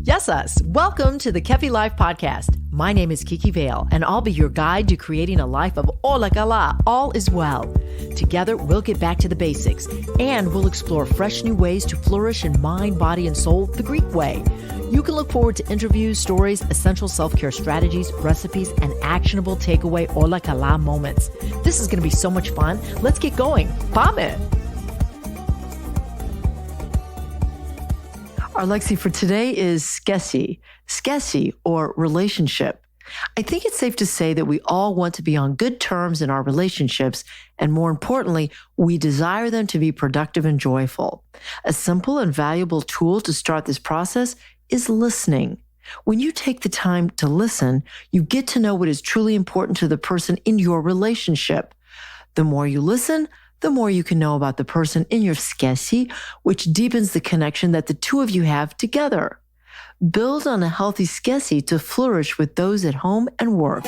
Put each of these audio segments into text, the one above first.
Yes, us. Welcome to the Kefi Life Podcast. My name is Kiki Vale, and I'll be your guide to creating a life of Ola Kala, all is well. Together, we'll get back to the basics, and we'll explore fresh new ways to flourish in mind, body, and soul the Greek way. You can look forward to interviews, stories, essential self-care strategies, recipes, and actionable takeaway Ola Kala moments. This is going to be so much fun. Let's get going. Πάμε! Our Lexi for today is Schesi. Schesi, or relationship. I think it's safe to say that we all want to be on good terms in our relationships, and more importantly, we desire them to be productive and joyful. A simple and valuable tool to start this process is listening. When you take the time to listen, you get to know what is truly important to the person in your relationship. The more you listen, the more you can know about the person in your Schesi, which deepens the connection that the two of you have together. Build on a healthy Schesi to flourish with those at home and work.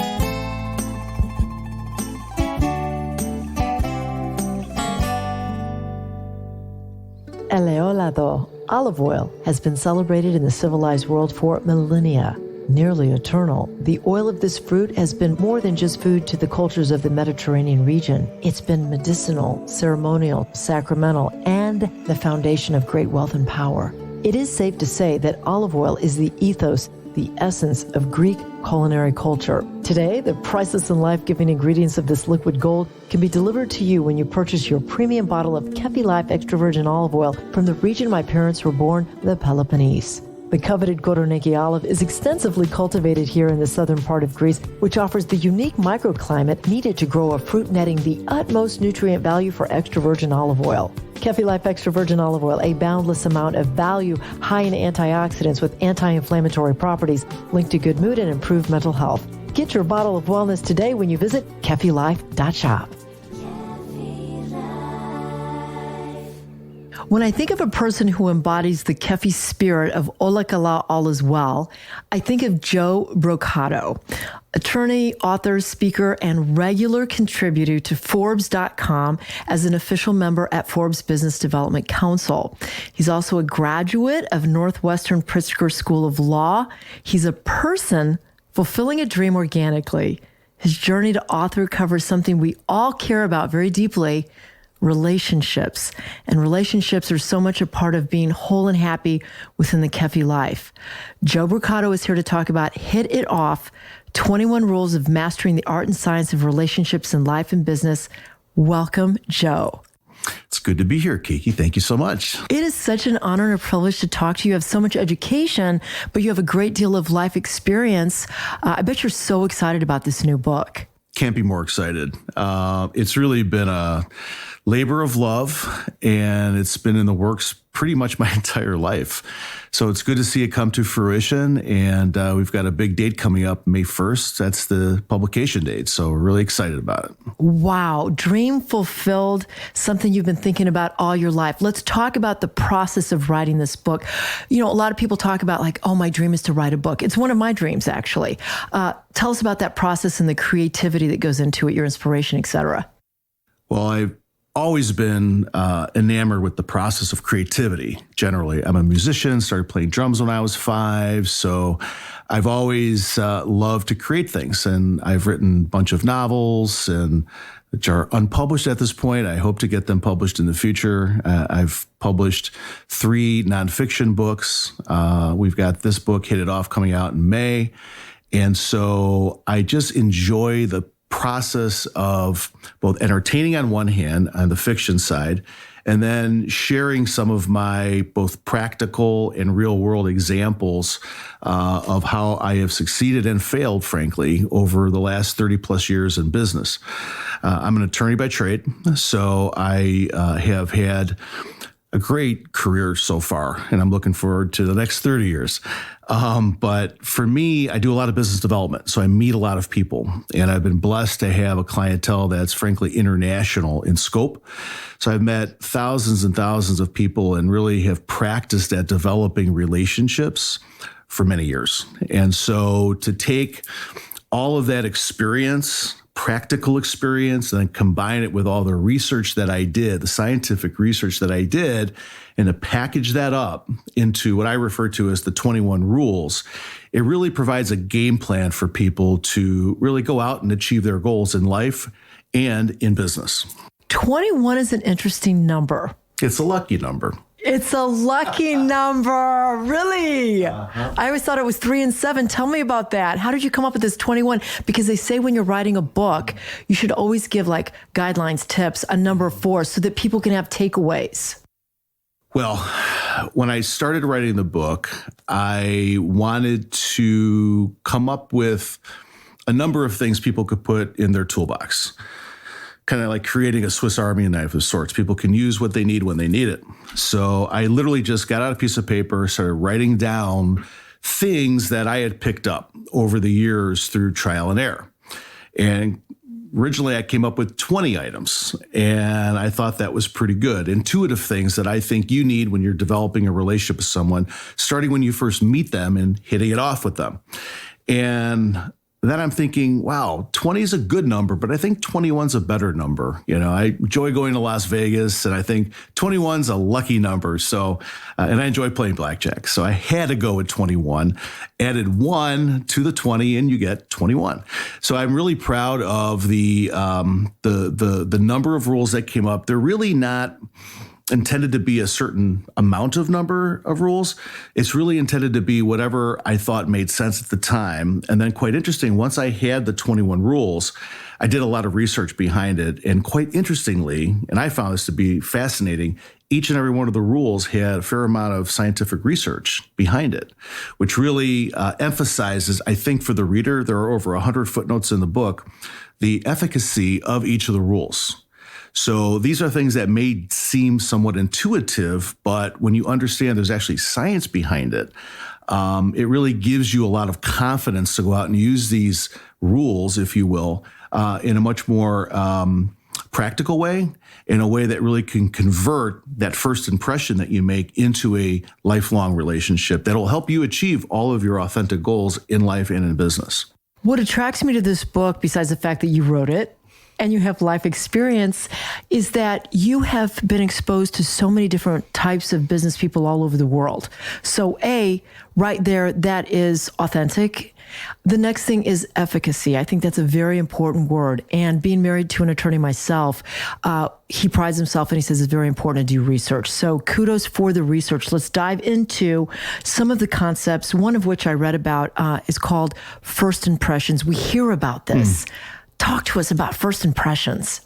Eleolado, olive oil, has been celebrated in the civilized world for millennia. Nearly eternal, the oil of this fruit has been more than just food to the cultures of the Mediterranean region. It's been medicinal, ceremonial, sacramental, and the foundation of great wealth and power. It is safe to say that olive oil is the ethos, the essence of Greek culinary culture. Today, the priceless and life-giving ingredients of this liquid gold can be delivered to you when you purchase your premium bottle of Kefi Life extra virgin olive oil from the region my parents were born, the Peloponnese. The coveted Koroneiki olive is extensively cultivated here in the southern part of Greece, which offers the unique microclimate needed to grow a fruit netting the utmost nutrient value for extra virgin olive oil. Kefi Life extra virgin olive oil, a boundless amount of value, high in antioxidants with anti-inflammatory properties, linked to good mood and improved mental health. Get your bottle of wellness today when you visit kefilife.shop. When I think of a person who embodies the Kefi spirit of Ola Kala, all is well, I think of Joe Brocato, attorney, author, speaker, and regular contributor to Forbes.com as an official member at Forbes Business Development Council. He's also a graduate of Northwestern Pritzker School of Law. He's a person fulfilling a dream organically. His journey to author covers something we all care about very deeply: relationships. And relationships are so much a part of being whole and happy within the Kefi life. Joe Brocato is here to talk about Hit It Off, 21 Rules of Mastering the Art and Science of Relationships in Life and Business. Welcome, Joe. It's good to be here, Kiki. Thank you so much. It is such an honor and a privilege to talk to you. You have so much education, but you have a great deal of life experience. I bet you're so excited about this new book. Can't be more excited. It's really been a labor of love, and it's been in the works pretty much my entire life. So it's good to see it come to fruition, and we've got a big date coming up, May 1st. That's the publication date, so we're really excited about it. Wow, dream fulfilled, something you've been thinking about all your life. Let's talk about the process of writing this book. You know, a lot of people talk about like, oh, my dream is to write a book. It's one of my dreams, actually. Tell us about that process and the creativity that goes into it, your inspiration, et cetera. Well, I've always been enamored with the process of creativity. Generally, I'm a musician, started playing drums when I was 5. So I've always loved to create things. And I've written a bunch of novels and which are unpublished at this point. I hope to get them published in the future. I've published 3 nonfiction books. We've got this book, Hit It Off, coming out in May. And so I just enjoy the process of both entertaining on one hand, on the fiction side, and then sharing some of my both practical and real world examples of how I have succeeded and failed, frankly, over the last 30 plus years in business. I'm an attorney by trade, so I have had a great career so far, and I'm looking forward to the next 30 years. But for me, I do a lot of business development, so I meet a lot of people, and I've been blessed to have a clientele that's frankly international in scope. So I've met thousands and thousands of people and really have practiced at developing relationships for many years. And so to take all of that experience, practical experience and then combine it with all the research that I did, the scientific research that I did, and to package that up into what I refer to as the 21 rules, it really provides a game plan for people to really go out and achieve their goals in life and in business. 21 is an interesting number. It's a lucky number. It's a lucky number. Really? I always thought it was 3 and 7. Tell me about that. How did you come up with this 21? Because they say when you're writing a book, you should always give like guidelines, tips, a number 4 so that people can have takeaways. Well, when I started writing the book, I wanted to come up with a number of things people could put in their toolbox. Kind of like creating a Swiss Army knife of sorts. People can use what they need when they need it. So I literally just got out a piece of paper, started writing down things that I had picked up over the years through trial and error. And originally I came up with 20 items, and I thought that was pretty good. Intuitive things that I think you need when you're developing a relationship with someone, starting when you first meet them and hitting it off with them. And then I'm thinking, wow, 20 is a good number, but I think 21's a better number. You know, I enjoy going to Las Vegas, and I think 21's a lucky number. So, and I enjoy playing blackjack. So I had to go with 21, added 1 to the 20, and you get 21. So I'm really proud of the number of rules that came up. They're really not intended to be a certain amount of number of rules. It's really intended to be whatever I thought made sense at the time. And then quite interesting, once I had the 21 rules, I did a lot of research behind it. And quite interestingly, and I found this to be fascinating, each and every one of the rules had a fair amount of scientific research behind it, which really emphasizes, I think for the reader, there are over 100 footnotes in the book, the efficacy of each of the rules. So these are things that may seem somewhat intuitive, but when you understand there's actually science behind it, it really gives you a lot of confidence to go out and use these rules, if you will, in a much more practical way, in a way that really can convert that first impression that you make into a lifelong relationship that will help you achieve all of your authentic goals in life and in business. What attracts me to this book, besides the fact that you wrote it, and you have life experience, is that you have been exposed to so many different types of business people all over the world. So right there, that is authentic. The next thing is efficacy. I think that's a very important word. And being married to an attorney myself, he prides himself and he says it's very important to do research. So kudos for the research. Let's dive into some of the concepts, one of which I read about is called first impressions. We hear about this. Talk to us about first impressions.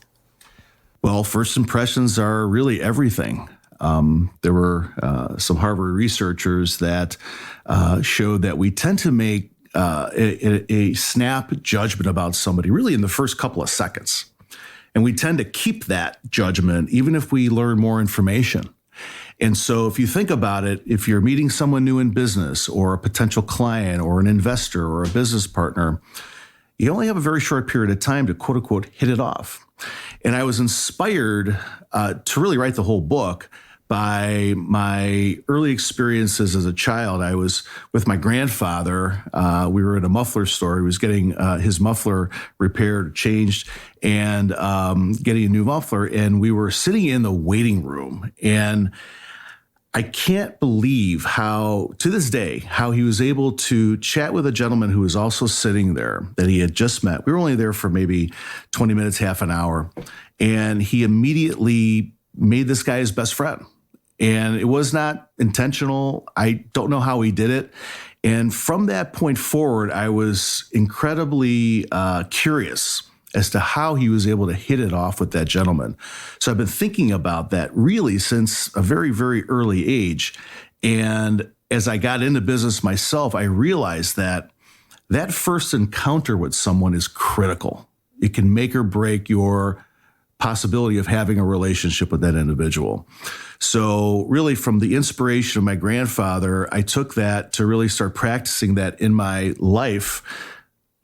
Well, first impressions are really everything. There were some Harvard researchers that showed that we tend to make a snap judgment about somebody really in the first couple of seconds. And we tend to keep that judgment even if we learn more information. And so if you think about it, if you're meeting someone new in business or a potential client or an investor or a business partner, you only have a very short period of time to quote unquote hit it off. And I was inspired to really write the whole book by my early experiences as a child. I was with my grandfather. We were at a muffler store. He was getting his muffler repaired, changed, and getting a new muffler. And we were sitting in the waiting room. And I can't believe how, to this day, how he was able to chat with a gentleman who was also sitting there that he had just met. We were only there for maybe 20 minutes, half an hour. And he immediately made this guy his best friend. And it was not intentional. I don't know how he did it. And from that point forward, I was incredibly curious as to how he was able to hit it off with that gentleman. So I've been thinking about that really since a very, very early age. And as I got into business myself, I realized that that first encounter with someone is critical. It can make or break your possibility of having a relationship with that individual. So really from the inspiration of my grandfather, I took that to really start practicing that in my life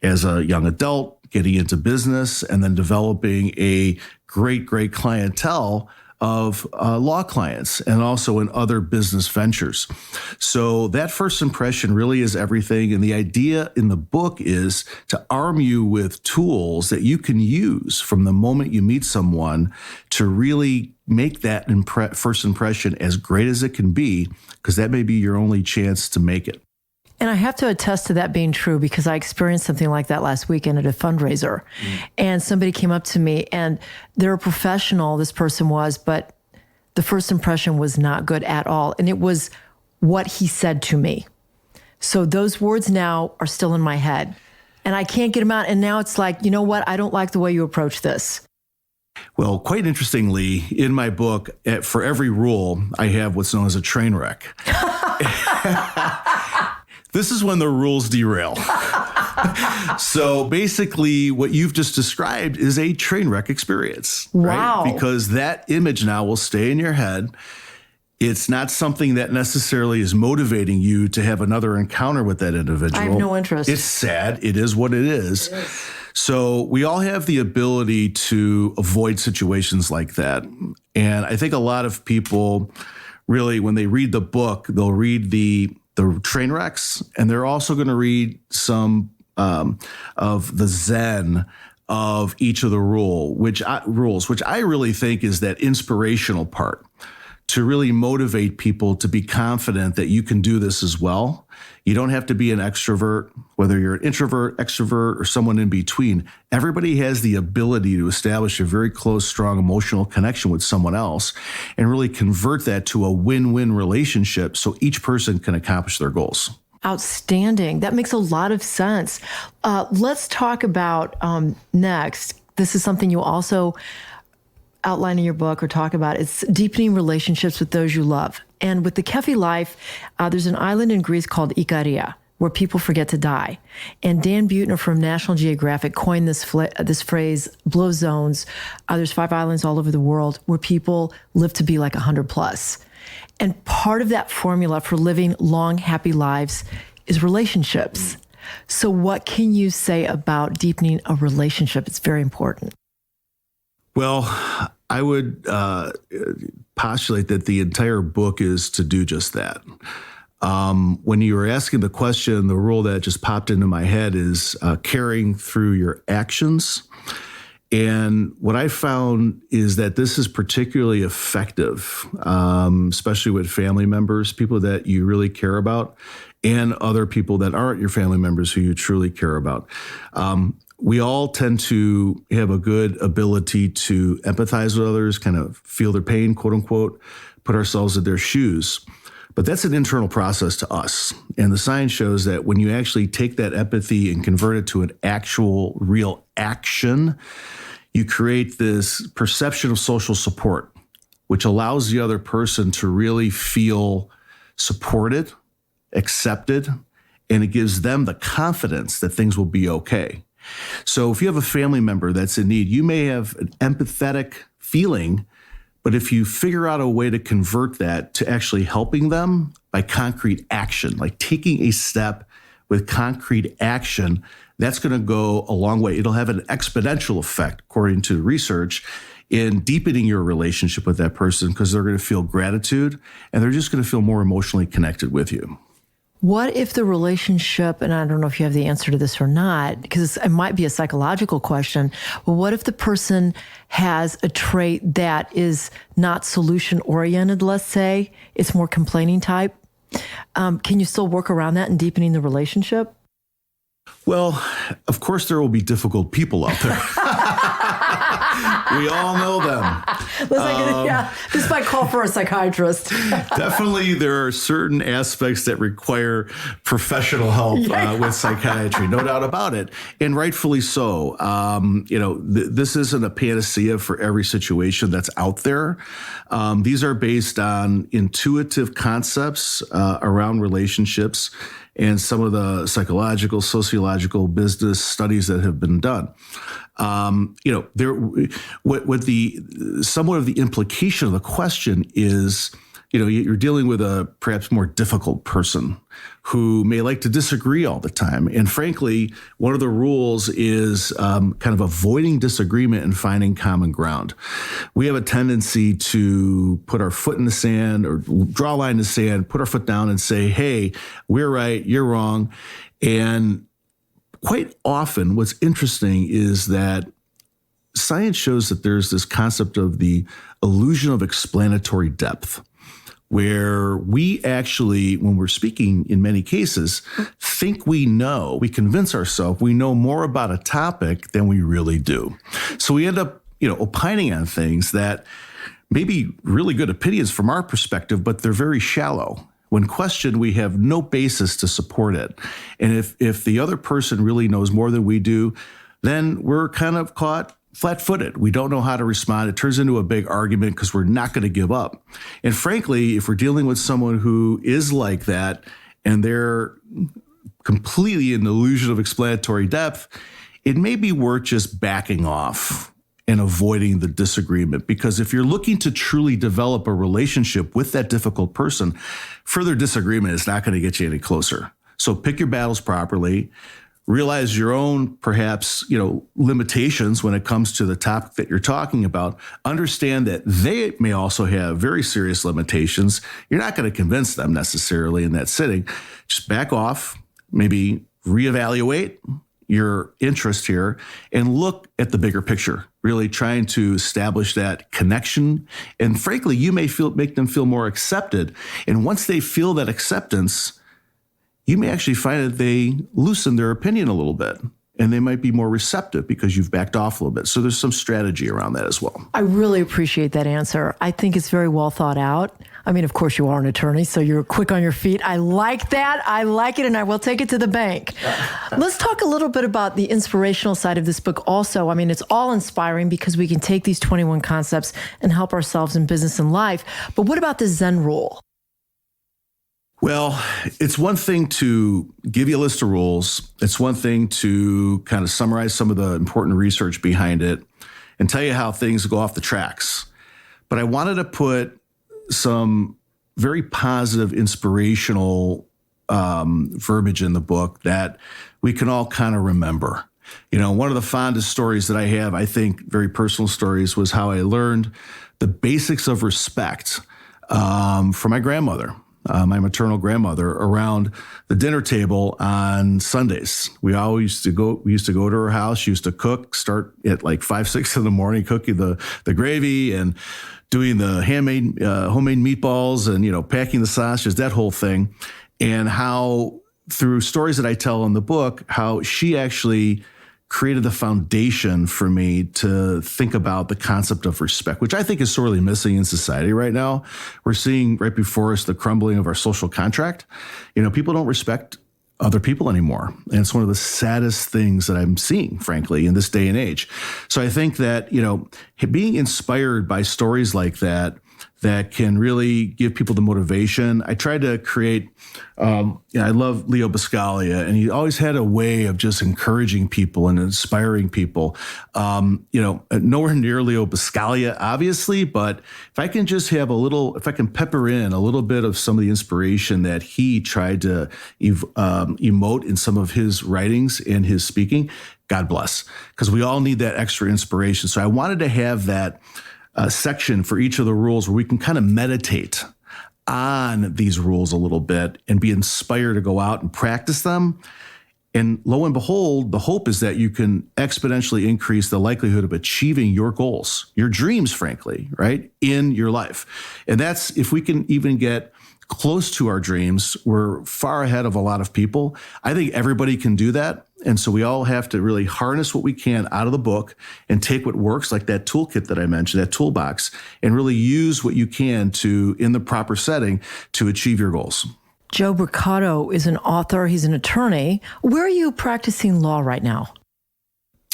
as a young adult, getting into business and then developing a great, great clientele of law clients and also in other business ventures. So that first impression really is everything. And the idea in the book is to arm you with tools that you can use from the moment you meet someone to really make that first impression as great as it can be, because that may be your only chance to make it. And I have to attest to that being true, because I experienced something like that last weekend at a fundraiser. And somebody came up to me, and they're a professional, this person was, but the first impression was not good at all. And it was what he said to me. So those words now are still in my head, and I can't get them out. And now it's like, you know what? I don't like the way you approach this. Well, quite interestingly, in my book, for every rule, I have what's known as a train wreck. This is when the rules derail. So basically, what you've just described is a train wreck experience. Wow. Right? Because that image now will stay in your head. It's not something that necessarily is motivating you to have another encounter with that individual. I have no interest. It's sad. It is what it is. So we all have the ability to avoid situations like that. And I think a lot of people really, when they read the book, they'll read the train wrecks, and they're also going to read some of the Zen of each of the rules, which I really think is that inspirational part to really motivate people to be confident that you can do this as well. You don't have to be an extrovert, whether you're an introvert, extrovert, or someone in between. Everybody has the ability to establish a very close, strong emotional connection with someone else and really convert that to a win-win relationship so each person can accomplish their goals. Outstanding. That makes a lot of sense. Let's talk about next. This is something you also outline in your book or talk about. It's deepening relationships with those you love. And with the Kefi life, there's an island in Greece called Ikaria, where people forget to die. And Dan Buettner from National Geographic coined this phrase, blow zones. There's 5 islands all over the world where people live to be like 100 plus. And part of that formula for living long, happy lives is relationships. So what can you say about deepening a relationship? It's very important. Well, I would postulate that the entire book is to do just that. When you were asking the question, the rule that just popped into my head is carrying through your actions. And what I found is that this is particularly effective, especially with family members, people that you really care about, and other people that aren't your family members who you truly care about. We all tend to have a good ability to empathize with others, kind of feel their pain, quote unquote, put ourselves in their shoes. But that's an internal process to us. And the science shows that when you actually take that empathy and convert it to an actual real action, you create this perception of social support, which allows the other person to really feel supported, accepted, and it gives them the confidence that things will be okay. So if you have a family member that's in need, you may have an empathetic feeling, but if you figure out a way to convert that to actually helping them by concrete action, like taking a step with concrete action, that's going to go a long way. It'll have an exponential effect, according to research, in deepening your relationship with that person, because they're going to feel gratitude and they're just going to feel more emotionally connected with you. What if the relationship, and I don't know if you have the answer to this or not, because it might be a psychological question, but what if the person has a trait that is not solution-oriented, let's say, it's more complaining type? Can you still work around that in deepening the relationship? Well, of course, there will be difficult people out there. We all know them. This might call for a psychiatrist. Definitely, there are certain aspects that require professional help with psychiatry, no doubt about it, and rightfully so. This isn't a panacea for every situation that's out there. These are based on intuitive concepts around relationships and some of the psychological, sociological, business studies that have been done. Somewhat of the implication of the question is you're dealing with a perhaps more difficult person who may like to disagree all the time. And frankly, one of the rules is kind of avoiding disagreement and finding common ground. We have a tendency to put our foot in the sand or draw a line in the sand, put our foot down and say, hey, we're right, you're wrong. And quite often what's interesting is that science shows that there's this concept of the illusion of explanatory depth, where we actually, when we're speaking in many cases, think we convince ourselves we know more about a topic than we really do. So we end up, opining on things that may be really good opinions from our perspective, but they're very shallow. When questioned, we have no basis to support it. And if the other person really knows more than we do, then we're kind of caught flat-footed. We don't know how to respond. It turns into a big argument because we're not going to give up. And frankly, if we're dealing with someone who is like that and they're completely in the illusion of explanatory depth, it may be worth just backing off and avoiding the disagreement. Because if you're looking to truly develop a relationship with that difficult person, further disagreement is not going to get you any closer. So pick your battles properly. Realize your own, perhaps, limitations when it comes to the topic that you're talking about. Understand that they may also have very serious limitations. You're not going to convince them necessarily in that sitting. Just back off, maybe reevaluate your interest here and look at the bigger picture, really trying to establish that connection. And frankly, you may make them feel more accepted. And once they feel that acceptance, you may actually find that they loosen their opinion a little bit and they might be more receptive because you've backed off a little bit. So there's some strategy around that as well. I really appreciate that answer. I think it's very well thought out. I mean, of course, you are an attorney, so you're quick on your feet. I like that. I like it, and I will take it to the bank. Let's talk a little bit about the inspirational side of this book also. I mean, it's all inspiring because we can take these 21 concepts and help ourselves in business and life. But what about the Zen rule? Well, it's one thing to give you a list of rules. It's one thing to kind of summarize some of the important research behind it and tell you how things go off the tracks. But I wanted to put some very positive, inspirational verbiage in the book that we can all kind of remember. One of the fondest stories that I have, I think very personal stories, was how I learned the basics of respect from my grandmother. My maternal grandmother, around the dinner table on Sundays. We used to go to her house. She used to cook, start at like 5, 6 in the morning, cooking the gravy and doing the homemade meatballs and, packing the sausages, that whole thing. And how through stories that I tell in the book, how she actually created the foundation for me to think about the concept of respect, which I think is sorely missing in society right now. We're seeing right before us the crumbling of our social contract. People don't respect other people anymore. And it's one of the saddest things that I'm seeing, frankly, in this day and age. So I think that, being inspired by stories like that can really give people the motivation. I tried to create, I love Leo Buscaglia, and he always had a way of just encouraging people and inspiring people. Nowhere near Leo Buscaglia, obviously, but if I can just have if I can pepper in a little bit of some of the inspiration that he tried to emote in some of his writings and his speaking, God bless, because we all need that extra inspiration. So I wanted to have that section for each of the rules where we can kind of meditate on these rules a little bit and be inspired to go out and practice them. And lo and behold, the hope is that you can exponentially increase the likelihood of achieving your goals, your dreams, frankly, right, in your life. And that's, if we can even get close to our dreams, we're far ahead of a lot of people. I think everybody can do that. And so we all have to really harness what we can out of the book and take what works, like that toolkit that I mentioned, that toolbox, and really use what you can to, in the proper setting, to achieve your goals. Joe Brocato is an author. He's an attorney. Where are you practicing law right now?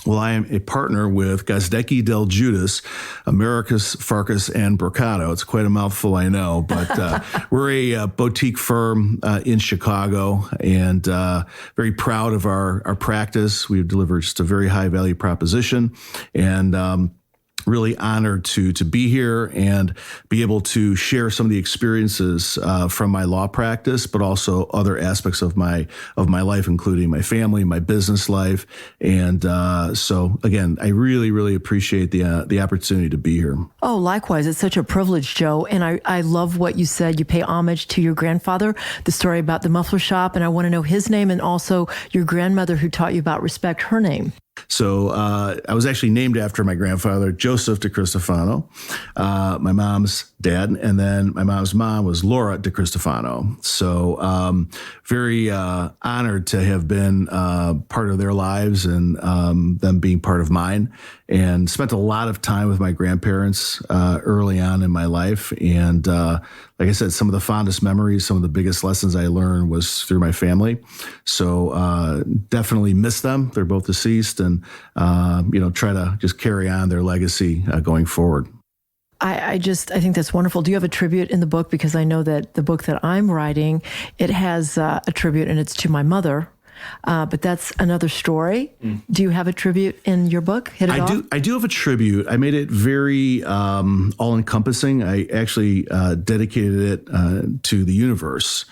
Well, I am a partner with Gazdecki Del Judas, Americas, Farkas, and Brocato. It's quite a mouthful, I know, but we're a boutique firm in Chicago, and very proud of our practice. We've delivered just a very high value proposition, and really honored to be here and be able to share some of the experiences from my law practice, but also other aspects of my life, including my family, my business life. And so again, I really, really appreciate the opportunity to be here. Oh, likewise. It's such a privilege, Joe. And I love what you said. You pay homage to your grandfather, the story about the muffler shop. And I want to know his name and also your grandmother who taught you about respect, her name. So I was actually named after my grandfather, Joseph DeCristofano, my mom's dad, and then my mom's mom was Laura DeCristofano. So very honored to have been part of their lives and them being part of mine, and spent a lot of time with my grandparents early on in my life. And like I said, some of the fondest memories, some of the biggest lessons I learned was through my family. So definitely miss them. They're both deceased, and try to just carry on their legacy going forward. I think that's wonderful. Do you have a tribute in the book? Because I know that the book that I'm writing, it has a tribute, and it's to my mother. But that's another story. Do you have a tribute in your book? I do have a tribute. I made it very all-encompassing. I actually dedicated it to the universe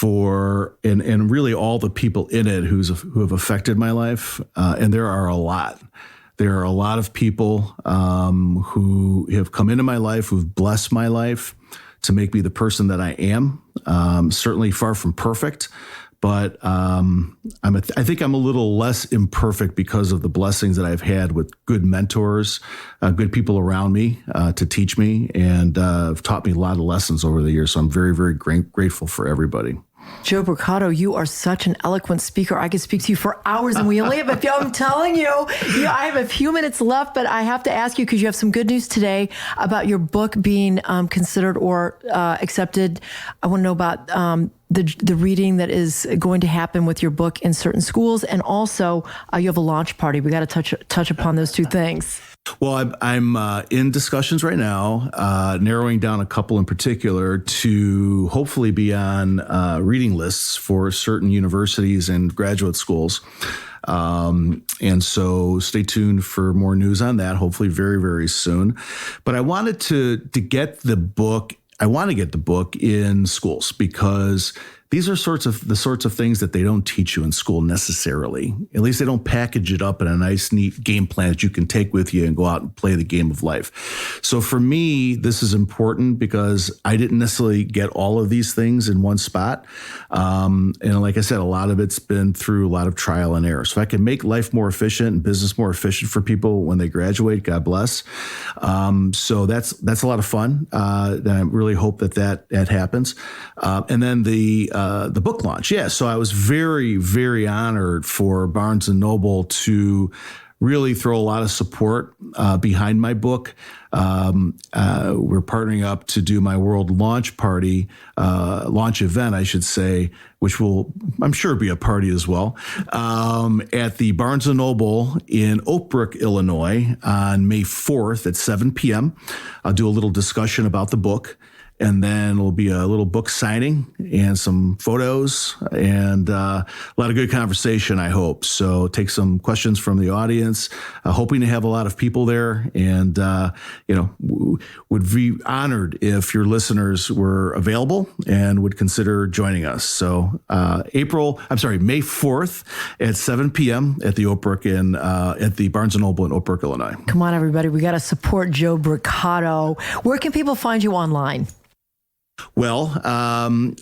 and really all the people in it who have affected my life. And there are a lot. There are a lot of people who have come into my life, who've blessed my life to make me the person that I am. Certainly far from perfect, but I think I'm a little less imperfect because of the blessings that I've had with good mentors, good people around me to teach me, and have taught me a lot of lessons over the years. So I'm very, very grateful for everybody. Joe Brocato, you are such an eloquent speaker. I could speak to you for hours, and we only have I'm telling you, I have a few minutes left, but I have to ask you, because you have some good news today about your book being considered or accepted. I want to know about the reading that is going to happen with your book in certain schools, and also you have a launch party. We got to touch upon those two things. Well, I'm in discussions right now, narrowing down a couple in particular to hopefully be on reading lists for certain universities and graduate schools. And so stay tuned for more news on that, hopefully very, very soon. But I wanted to get the book. I want to get the book in schools because these are the sorts of things that they don't teach you in school necessarily. At least they don't package it up in a nice, neat game plan that you can take with you and go out and play the game of life. So for me, this is important because I didn't necessarily get all of these things in one spot. And like I said, a lot of it's been through a lot of trial and error. So if I can make life more efficient and business more efficient for people when they graduate, God bless. So that's a lot of fun. And I really hope that happens. And then the book launch. Yeah. So I was very, very honored for Barnes & Noble to really throw a lot of support behind my book. We're partnering up to do my world launch event, I should say, which will, I'm sure, be a party as well, at the Barnes & Noble in Oak Brook, Illinois on May 4th at 7 p.m. I'll do a little discussion about the book. And then it'll be a little book signing and some photos and a lot of good conversation, I hope. So take some questions from the audience, hoping to have a lot of people there. And, would be honored if your listeners were available and would consider joining us. So May 4th at 7 p.m. at the Oak Brook at the Barnes & Noble in Oak Brook, Illinois. Come on, everybody. We got to support Joe Brocato. Where can people find you online? Well,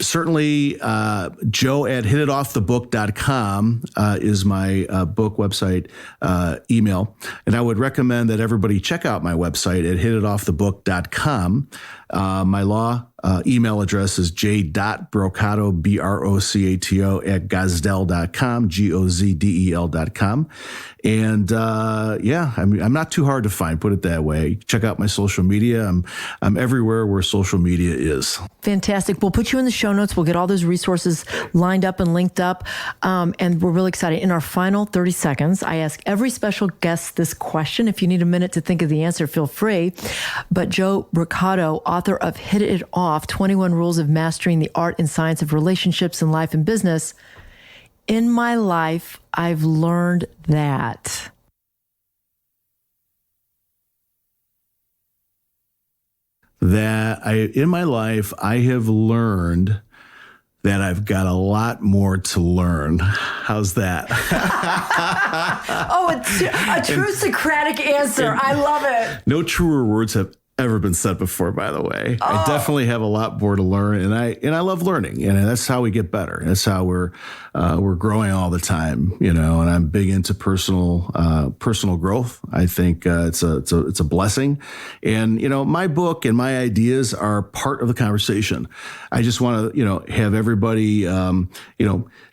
certainly Joe at hititoffthebook.com is my book website email. And I would recommend that everybody check out my website at hititoffthebook.com. My law email address is j.brocato, Brocato, at gozdel.com, gozdel.com. And I'm not too hard to find, put it that way. Check out my social media. I'm everywhere where social media is. Fantastic. We'll put you in the show notes. We'll get all those resources lined up and linked up. And we're really excited. In our final 30 seconds, I ask every special guest this question. If you need a minute to think of the answer, feel free. But Joe Brocato, author of Hit It Off, 21 Rules of Mastering the Art and Science of Relationships in Life and Business. In my life, I've learned that that in my life, I have learned that I've got a lot more to learn. How's that? A true Socratic answer. I love it. No truer words have ever been said before, by the way. I definitely have a lot more to learn, and I love learning, and that's how we get better. That's how we're growing all the time, and I'm big into personal growth. I think it's a blessing, and my book and my ideas are part of the conversation. I just want to have everybody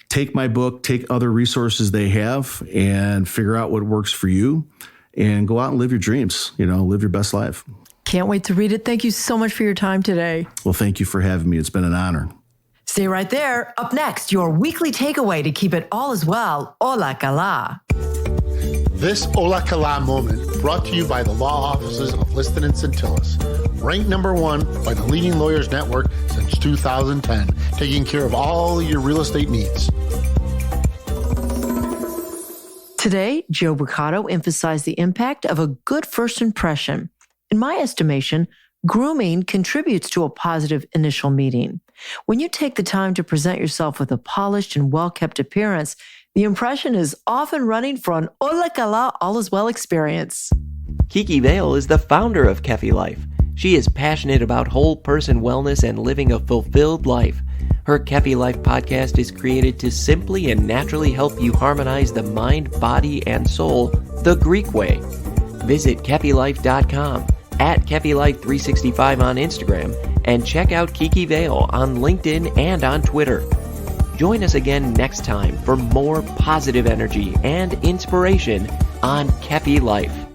take my book, take other resources they have, and figure out what works for you, and go out and live your dreams. Live your best life. Can't wait to read it. Thank you so much for your time today. Well, thank you for having me. It's been an honor. Stay right there. Up next, your weekly takeaway to keep it all as well. Ola kala. This Ola kala moment brought to you by the law offices of Liston and Centillus. Ranked number 1 by the leading lawyers network since 2010, taking care of all your real estate needs. Today, Joe Brocato emphasized the impact of a good first impression. In my estimation, grooming contributes to a positive initial meeting. When you take the time to present yourself with a polished and well-kept appearance, the impression is often running for an ola kala all is well experience. Kiki Vale is the founder of Kefi Life. She is passionate about whole person wellness and living a fulfilled life. Her Kefi Life podcast is created to simply and naturally help you harmonize the mind, body, and soul the Greek way. Visit KefiLife.com, at KefiLife365 on Instagram, and check out Kiki Vale on LinkedIn and on Twitter. Join us again next time for more positive energy and inspiration on Kefi Life.